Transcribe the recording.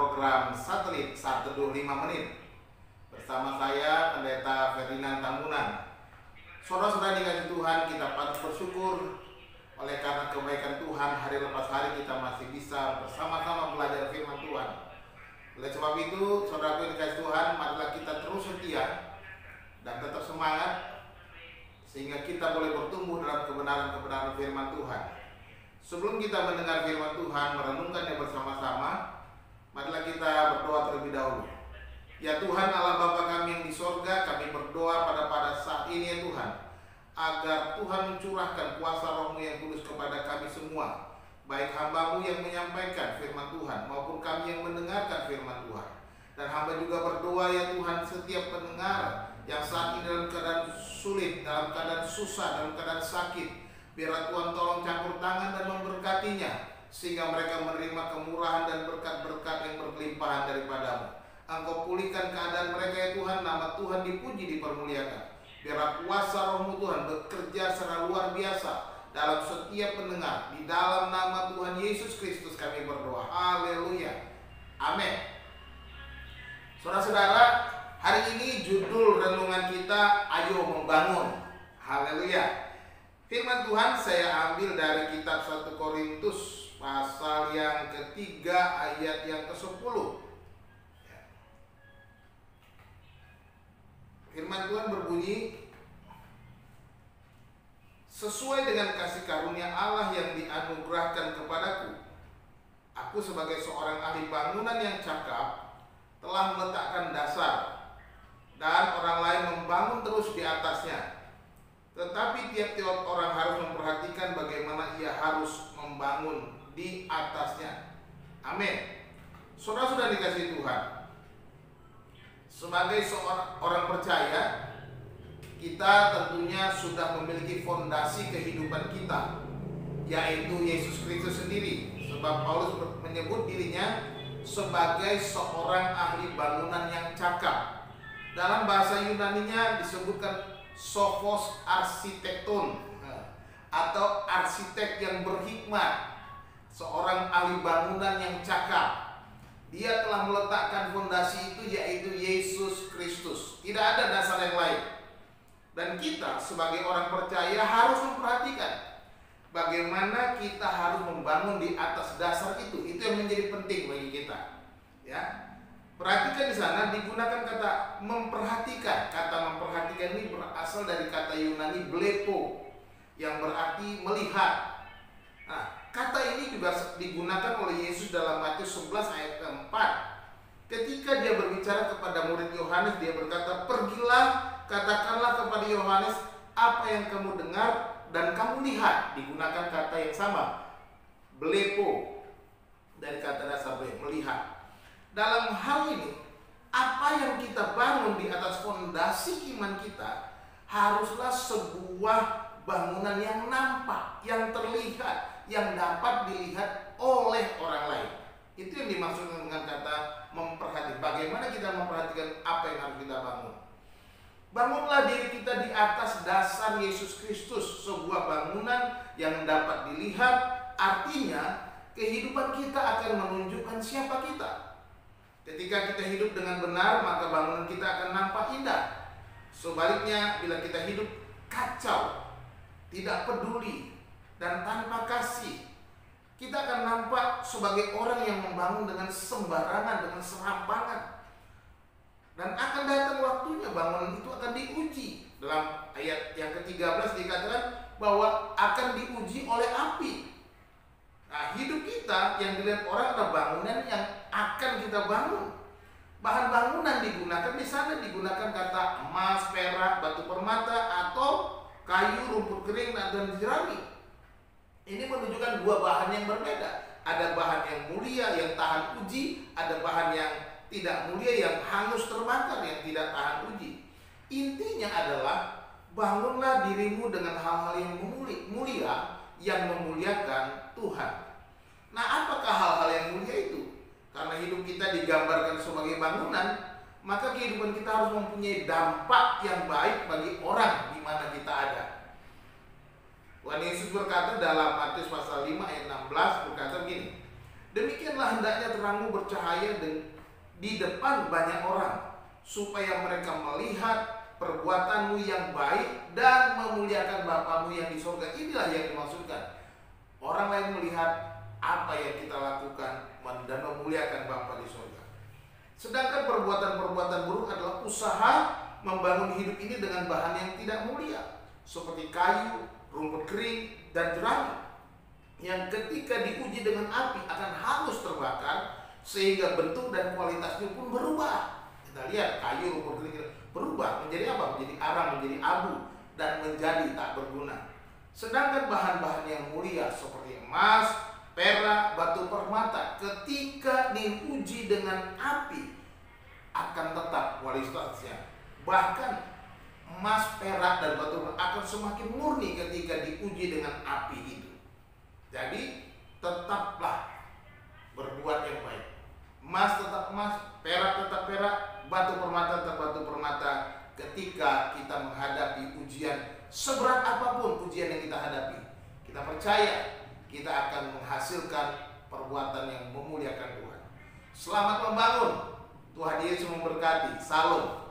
program satelit Saat Teduh 5 Menit bersama saya Pendeta Ferdinand Tambunan. Saudara-saudara dikasih Tuhan, kita patut bersyukur oleh karena kebaikan Tuhan. Hari lepas hari kita masih bisa bersama-sama belajar firman Tuhan. Oleh sebab itu, saudaraku dikasih Tuhan, marilah kita terus setia dan tetap semangat sehingga kita boleh bertumbuh dalam kebenaran-kebenaran firman Tuhan. Sebelum kita mendengar firman Tuhan, merenungkannya bersama-sama, marilah kita berdoa terlebih dahulu. Ya Tuhan Allah Bapa kami yang di sorga, kami berdoa pada saat ini ya Tuhan, agar Tuhan mencurahkan kuasa Roh-Mu yang kudus kepada kami semua, baik hamba-Mu yang menyampaikan firman Tuhan maupun kami yang mendengarkan firman Tuhan. Dan hamba juga berdoa ya Tuhan, setiap pendengar yang saat ini dalam keadaan sulit, dalam keadaan susah, dalam keadaan sakit, biarlah Tuhan tolong campur tangan dan memberkatinya, sehingga mereka menerima kemurahan dan berkat-berkat yang berkelimpahan daripada-Mu. Engkau pulihkan keadaan mereka ya Tuhan, nama Tuhan dipuji, dipermuliakan. Biarlah kuasa Roh-Mu Tuhan bekerja secara luar biasa dalam setiap pendengar. Di dalam nama Tuhan Yesus Kristus kami berdoa. Haleluya. Amin. Saudara-saudara, hari ini judul renungan kita, Ayo Membangun. Haleluya. Firman Tuhan saya ambil dari kitab 1 Korintus pasal yang ketiga ayat yang ke-10. Firman Tuhan berbunyi, sesuai dengan kasih karunia Allah yang dianugerahkan kepadaku, aku sebagai seorang ahli bangunan yang cakap telah meletakkan dasar, dan orang lain membangun terus di atasnya. Tetapi tiap-tiap orang harus memperhatikan bagaimana ia harus membangun di atasnya. Amin. Saudara-saudara dikasihi Tuhan, sebagai seorang orang percaya, kita tentunya sudah memiliki fondasi kehidupan kita, yaitu Yesus Kristus sendiri. Sebab Paulus menyebut dirinya sebagai seorang ahli bangunan yang cakap. Dalam bahasa Yunaninya disebutkan sophos arsitekton, atau arsitek yang berhikmat, seorang ahli bangunan yang cakap. Dia telah meletakkan fondasi itu, yaitu Yesus Kristus. Tidak ada dasar yang lain. Dan kita sebagai orang percaya harus memperhatikan bagaimana kita harus membangun di atas dasar itu. Itu yang menjadi penting bagi kita. Ya, perhatikan di sana digunakan kata memperhatikan. Kata memperhatikan ini berasal dari kata Yunani blepo, yang berarti melihat. Nah, kata ini juga digunakan oleh Yesus dalam Matius 11 ayat ke-4. Ketika dia berbicara kepada murid Yohanes, dia berkata, pergilah, katakanlah kepada Yohanes apa yang kamu dengar dan kamu lihat. Digunakan kata yang sama, blepo, dari kata dasar melihat. Dalam hal ini, apa yang kita bangun di atas fondasi iman kita haruslah sebuah bangunan yang nampak, yang terlihat, yang dapat dilihat oleh orang lain. Itu yang dimaksudkan dengan kata memperhatikan. Bagaimana kita memperhatikan apa yang harus kita bangun? Bangunlah diri kita di atas dasar Yesus Kristus, sebuah bangunan yang dapat dilihat. Artinya kehidupan kita akan menunjukkan siapa kita. Ketika kita hidup dengan benar, maka bangunan kita akan nampak indah. Sebaliknya, bila kita hidup kacau, tidak peduli, dan tanpa kasih, kita akan nampak sebagai orang yang membangun dengan sembarangan, dengan serampangan. Dan akan datang waktunya bangunan itu akan diuji. Dalam ayat yang ke-13 dikatakan bahwa akan diuji oleh api. Nah, hidup kita yang dilihat orang adalah bangunan yang akan kita bangun. Bahan bangunan digunakan di sana digunakan kata emas, perak, batu permata, atau kayu, rumput kering, dan jerami. Ini menunjukkan dua bahan yang berbeda. Ada bahan yang mulia yang tahan uji, ada bahan yang tidak mulia yang hangus terbakar, yang tidak tahan uji. Intinya adalah bangunlah dirimu dengan hal-hal yang mulia yang memuliakan Tuhan. Nah, apakah hal-hal yang mulia itu? Karena hidup kita digambarkan sebagai bangunan, maka kehidupan kita harus mempunyai dampak yang baik bagi orang di mana kita ada. Tuhan Yesus berkata dalam Matius pasal 5 ayat 16 berkata begini, Demikianlah hendaknya terangmu bercahaya di depan banyak orang, supaya mereka melihat perbuatanmu yang baik dan memuliakan Bapamu yang di surga. Inilah yang dimaksudkan. Orang lain melihat apa yang kita lakukan dan memuliakan Bapa di surga. Sedangkan perbuatan-perbuatan buruk adalah usaha membangun hidup ini dengan bahan yang tidak mulia, seperti kayu, rumput kering, dan jerami, yang ketika diuji dengan api akan hangus terbakar, sehingga bentuk dan kualitasnya pun berubah. Kita lihat kayu, rumput kering berubah menjadi apa? Menjadi arang, menjadi abu, dan menjadi tak berguna. Sedangkan bahan-bahan yang mulia seperti emas, perak, batu permata, ketika diuji dengan api akan tetap kualitasnya. Bahkan emas, perak, dan batu permata akan semakin murni ketika diuji dengan api itu. Jadi tetaplah berbuat yang baik. Emas tetap emas, perak tetap perak, batu permata tetap batu permata. Ketika kita menghadapi ujian seberat apapun ujian yang kita hadapi, kita percaya kita akan menghasilkan perbuatan yang memuliakan Tuhan. Selamat membangun. Tuhan Yesus memberkati. Salam.